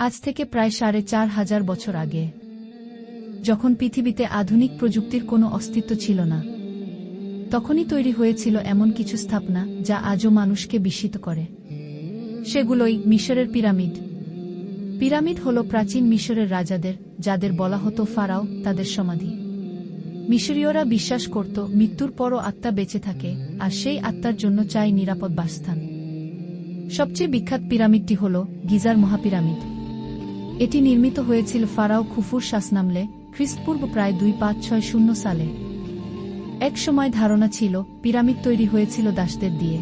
আজ থেকে প্রায় ৪,৫০০ বছর আগে, যখন পৃথিবীতে আধুনিক প্রযুক্তির কোনো অস্তিত্ব ছিল না, তখনই তৈরি হয়েছিল এমন কিছু স্থাপনা যা আজও মানুষকে বিস্মিত করে। সেগুলোই মিশরের পিরামিড। পিরামিড হল প্রাচীন মিশরের রাজাদের, যাদের বলা হতো ফারাও, তাদের সমাধি। মিশরীয়রা বিশ্বাস করত মৃত্যুর পরও আত্মা বেঁচে থাকে, আর সেই আত্মার জন্য চাই নিরাপদ বাসস্থান। সবচেয়ে বিখ্যাত পিরামিডটি হল গিজার মহাপিরামিড। এটি নির্মিত হয়েছিল ফারাও খুফুর শাসনামলে খ্রিস্টপূর্ব প্রায় ২৫৬০ সালে। এক সময় ধারণা ছিল পিরামিড তৈরি হয়েছিল দাসদের দিয়ে,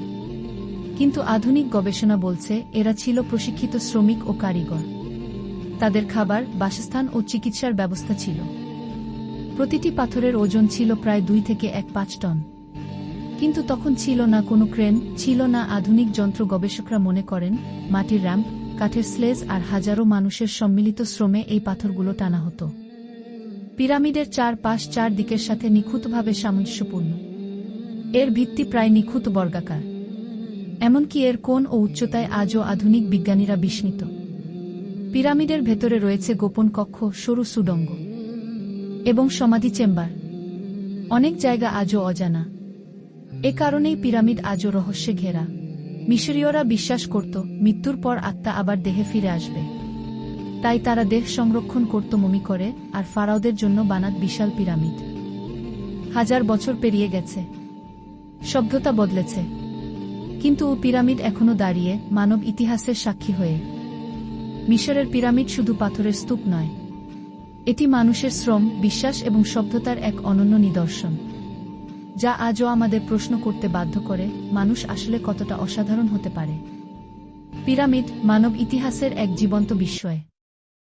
কিন্তু আধুনিক গবেষণা বলছে এরা ছিল প্রশিক্ষিত শ্রমিক ও কারিগর। তাদের খাবার, বাসস্থান ও চিকিৎসার ব্যবস্থা ছিল। প্রতিটি পাথরের ওজন ছিল প্রায় ২ থেকে ১.৫ টন। কিন্তু তখন ছিল না কোনো ক্রেন, ছিল না আধুনিক যন্ত্র। গবেষকরা মনে করেন মাটির র্যাম্প, কাঠের স্লেজ আর হাজারো মানুষের সম্মিলিত শ্রমে এই পাথরগুলো টানা হতো। পিরামিডের চারপাশ চারদিকের সাথে নিখুঁতভাবে সামঞ্জস্যপূর্ণ। এর ভিত্তি প্রায় নিখুঁত বর্গাকার, এমনকি এর কোণ ও উচ্চতায় আজও আধুনিক বিজ্ঞানীরা বিস্মিত। পিরামিডের ভেতরে রয়েছে গোপন কক্ষ, সরু সুড়ঙ্গ এবং সমাধি চেম্বার। অনেক জায়গা আজও অজানা। এ কারণেই পিরামিড আজও রহস্যে ঘেরা। মিশরীয়রা বিশ্বাস করত মৃত্যুর পর আত্মা আবার দেহে ফিরে আসবে, তাই তারা দেহ সংরক্ষণ করত মমি করে, আর ফারাওদের জন্য বানাত বিশাল পিরামিড। হাজার বছর পেরিয়ে গেছে, সভ্যতা বদলেছে, কিন্তু ও পিরামিড এখনো দাঁড়িয়ে, মানব ইতিহাসের সাক্ষী হয়ে। মিশরের পিরামিড শুধু পাথরের স্তূপ নয়, এটি মানুষের শ্রম, বিশ্বাস এবং সভ্যতার এক অনন্য নিদর্শন, যা আজও আমাদের প্রশ্ন করতে বাধ্য করে মানুষ আসলে কতটা অসাধারণ হতে পারে। পিরামিড মানব ইতিহাসের এক জীবন্ত বিস্ময়।